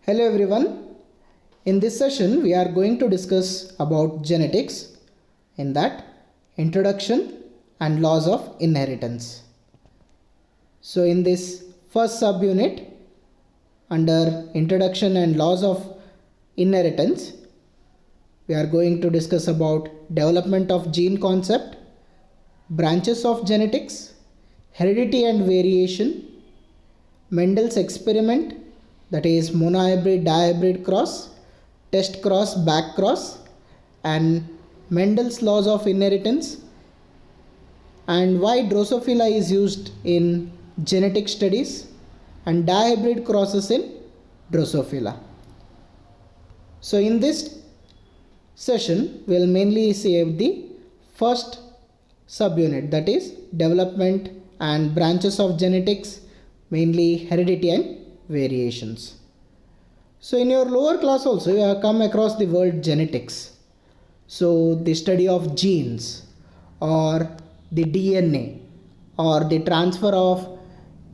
Hello everyone. In this session we are going to discuss about genetics, in that introduction and laws of inheritance. So in this first subunit under introduction and laws of inheritance, we are going to discuss about development of gene concept, branches of genetics, heredity and variation, Mendel's experiment, that is monohybrid dihybrid cross, test cross back cross, and Mendel's laws of inheritance, and why Drosophila is used in genetic studies, and dihybrid crosses in Drosophila. So in this session we will mainly see the first subunit, that is development and branches of genetics, mainly heredity and variations. So in your lower class also you have come across the word genetics. So the study of genes or the DNA or the transfer of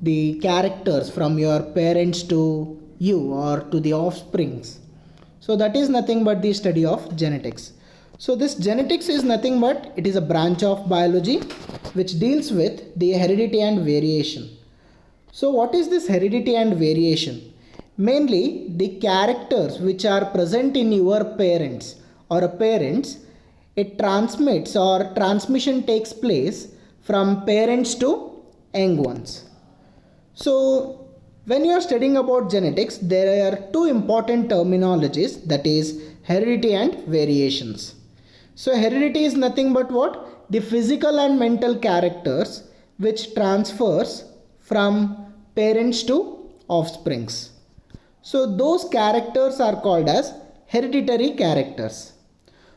the characters from your parents to you or to the offsprings. So that is nothing but the study of genetics. So this genetics is nothing but it is a branch of biology which deals with the heredity and variation. So what is this heredity and variation? Mainly the characters which are present in your parents or parents, it transmits or transmission takes place from parents to young ones. So when you are studying about genetics, there are two important terminologies, that is heredity and variations. So heredity is nothing but what? The physical and mental characters which transfers from parents to offsprings. So those characters are called as hereditary characters.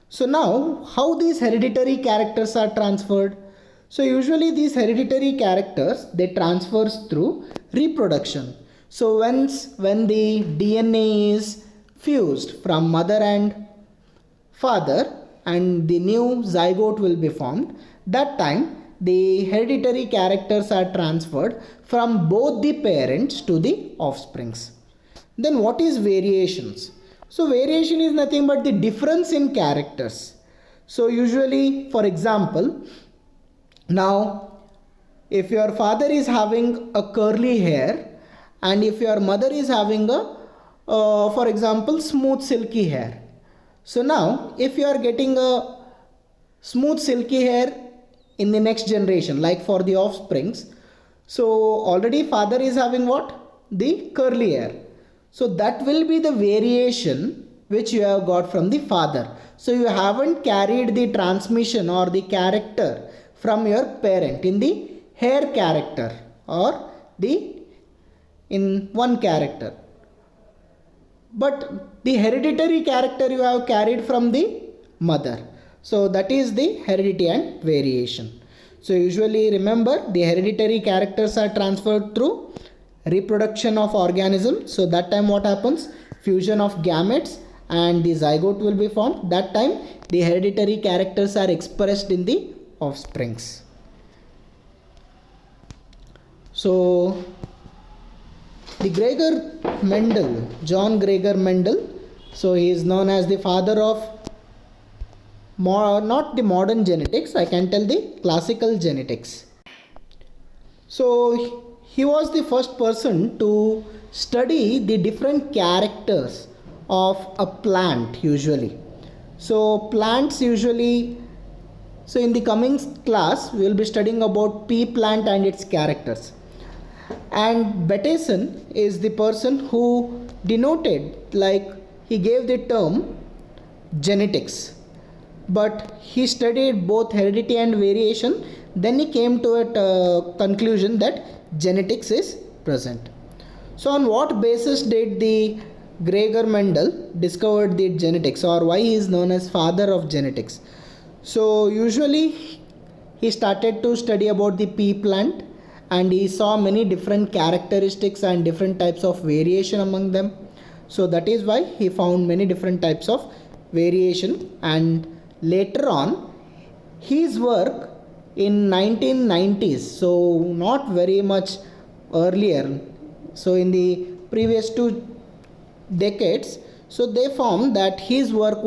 So now how these hereditary characters are transferred? So usually these hereditary characters, they transfers through reproduction. So when the DNA is fused from mother and father and the new zygote will be formed, that time the hereditary characters are transferred from both the parents to the offsprings. Then what is variations? So variation is nothing but the difference in characters. So usually, for example, now if your father is having a curly hair and if your mother is having a for example smooth silky hair. So now if you are getting a smooth silky hair in the next generation, like for the offsprings, so already father is having what? The curly hair. So that will be the variation which you have got from the father. So you haven't carried the transmission or the character from your parent in the hair character or the in one character, but the hereditary character you have carried from the mother. So that is the heredity and variation. So usually remember, the hereditary characters are transferred through reproduction of organism. So that time what happens? Fusion of gametes and the zygote will be formed. That time the hereditary characters are expressed in the offsprings. So the Gregor Mendel, John Gregor Mendel, so he is known as the father of not the modern genetics, I can tell the classical genetics. So he was the first person to study the different characters of a plant usually. So plants usually, so in the coming class we will be studying about pea plant and its characters. And Bateson is the person who denoted, like he gave the term genetics, but he studied both heredity and variation. Then he came to a conclusion that genetics is present. So on what basis did the Gregor Mendel discovered the genetics, or why he is known as father of genetics? So usually he started to study about the pea plant and he saw many different characteristics and different types of variation among them. So that is why he found many different types of variation, and later on his work in 1990s, so not very much earlier, so in the previous to decades, so they found that his work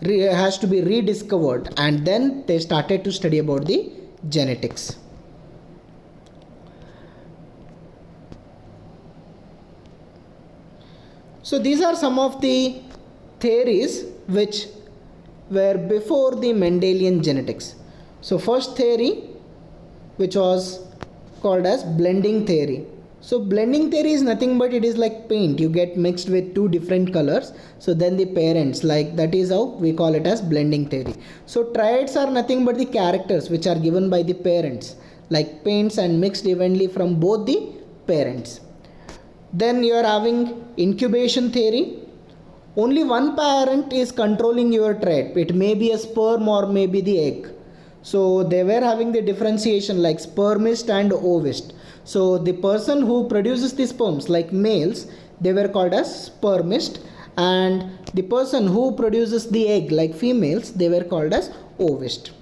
has to be rediscovered, and then they started to study about the genetics. So these are some of the theories which were before the Mendelian genetics. So first theory, which was called as blending theory. So blending theory is nothing but it is like paint. You get mixed with two different colors. So then the parents, like that is how we call it as blending theory. So triads are nothing but the characters which are given by the parents, like paints and mixed evenly from both the parents. Then you are having incubation theory. Only one parent is controlling your triad. It may be a sperm or maybe the egg. So they were having the differentiation like spermist and ovist. So the person who produces the sperms, like males, they were called as spermist, and the person who produces the egg, like females, they were called as ovist.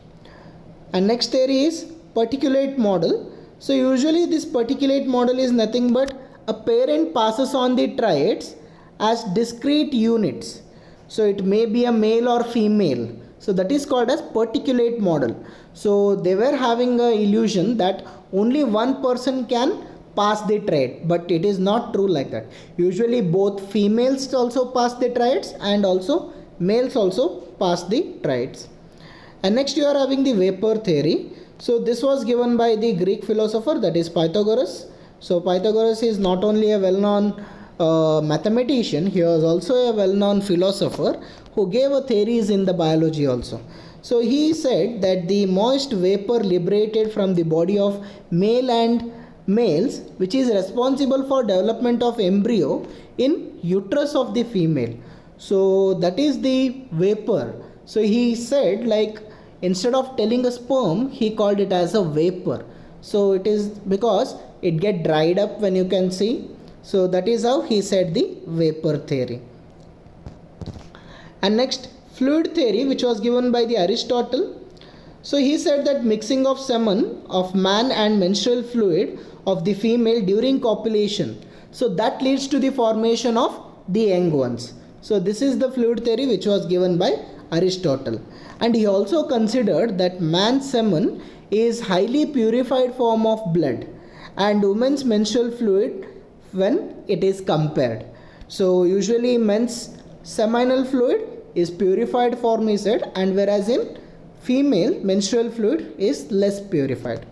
And next theory is particulate model. So usually this particulate model is nothing but a parent passes on the triads as discrete units. So it may be a male or female. So that is called as particulate model. So they were having a illusion that only one person can pass the triad, but it is not true like that. Usually both females also pass the triads and also males also pass the triads. And next you are having the vapor theory. So this was given by the Greek philosopher, that is Pythagoras. So Pythagoras is not only a well-known mathematician, he was also a well-known philosopher who gave a theories in the biology also. So he said that the moist vapor liberated from the body of male and males, which is responsible for development of embryo in uterus of the female. So that is the vapor. So he said, like, instead of telling a sperm, he called it as a vapor. So it is because it get dried up when you can see. So that is how he said the vapor theory. And next, fluid theory, which was given by the Aristotle. So he said that mixing of semen of man and menstrual fluid of the female during copulation, so that leads to the formation of the young ones. So this is the fluid theory which was given by Aristotle. And he also considered that man's semen is highly purified form of blood and women's menstrual fluid when it is compared. So usually men's seminal fluid is purified form, he said, and whereas in female menstrual fluid is less purified.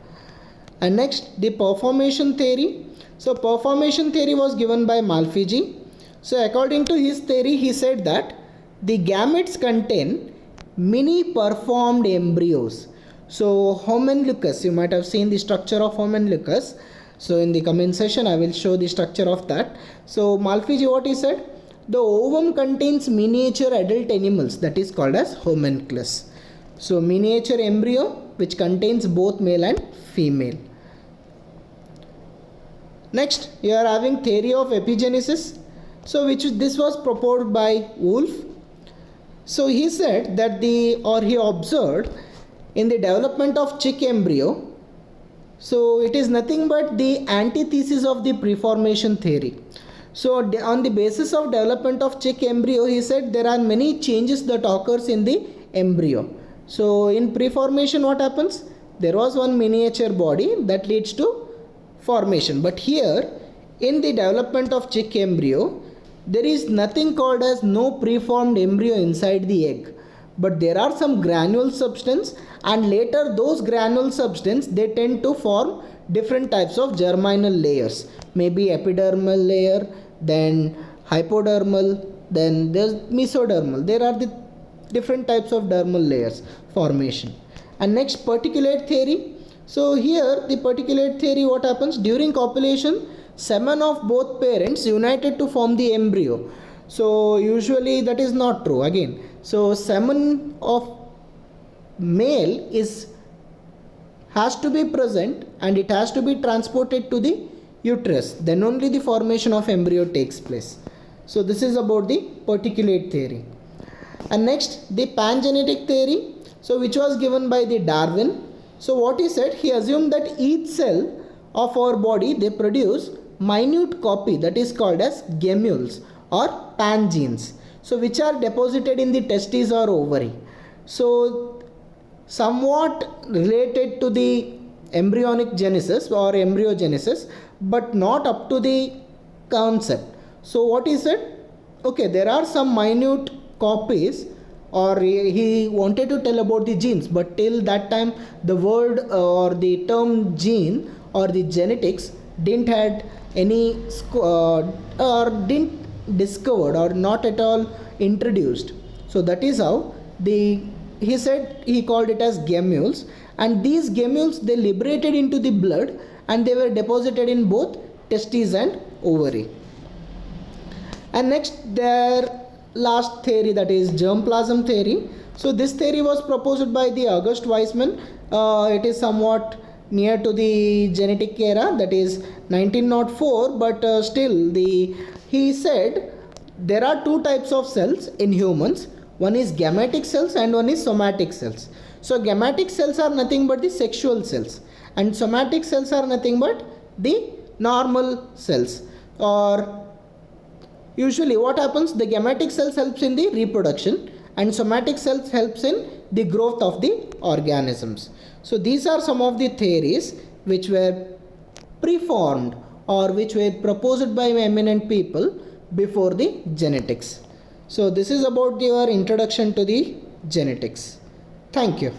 And next, the performation theory. So performation theory was given by Malpighi. So according to his theory, he said that the gametes contain mini performed embryos. So homunculus, you might have seen the structure of homunculus. So in the coming session I will show the structure of that. So Malpighi, what he said, the ovum contains miniature adult animals, that is called as homunculus. So miniature embryo which contains both male and female. Next, you are having theory of epigenesis. So this was proposed by Wolff. So he said that he observed in the development of chick embryo, so it is nothing but the antithesis of the preformation theory. So on the basis of development of chick embryo, he said there are many changes that occurs in the embryo. So in preformation, what happens? There was one miniature body that leads to formation. But here in the development of chick embryo, there is nothing called as no preformed embryo inside the egg. But there are some granule substance, and later those granule substance, they tend to form different types of germinal layers. Maybe epidermal layer, then hypodermal, then there's mesodermal. There are the different types of dermal layers formation. And next, particulate theory. So here the particulate theory, what happens? During copulation, semen of both parents united to form the embryo. So usually that is not true again. So semen of male has to be present and it has to be transported to the uterus. Then only the formation of embryo takes place. So this is about the particulate theory. And next, the pangenetic theory, so which was given by the Darwin. So what he said, he assumed that each cell of our body, they produce minute copy, that is called as gemmules or pangenes, so which are deposited in the testes or ovary. So somewhat related to the embryonic genesis or embryogenesis, but not up to the concept. So what he said, okay, there are some minute copies, or he wanted to tell about the genes, but till that time the word or the term gene or the genetics didn't had any or didn't discovered or not at all introduced. So that is how he said, he called it as gamules, and these gamules they liberated into the blood and they were deposited in both testes and ovary. And next, their last theory, that is germplasm theory. So this theory was proposed by the August Weismann. It is somewhat near to the genetic era, that is 1904, but still he said there are two types of cells in humans. One is gametic cells and one is somatic cells. So gametic cells are nothing but the sexual cells, and somatic cells are nothing but the normal cells. Or usually what happens, the gametic cells helps in the reproduction and somatic cells helps in the growth of the organisms. So these are some of the theories which were preformed or which were proposed by eminent people before the genetics. So this is about your introduction to the genetics. Thank you.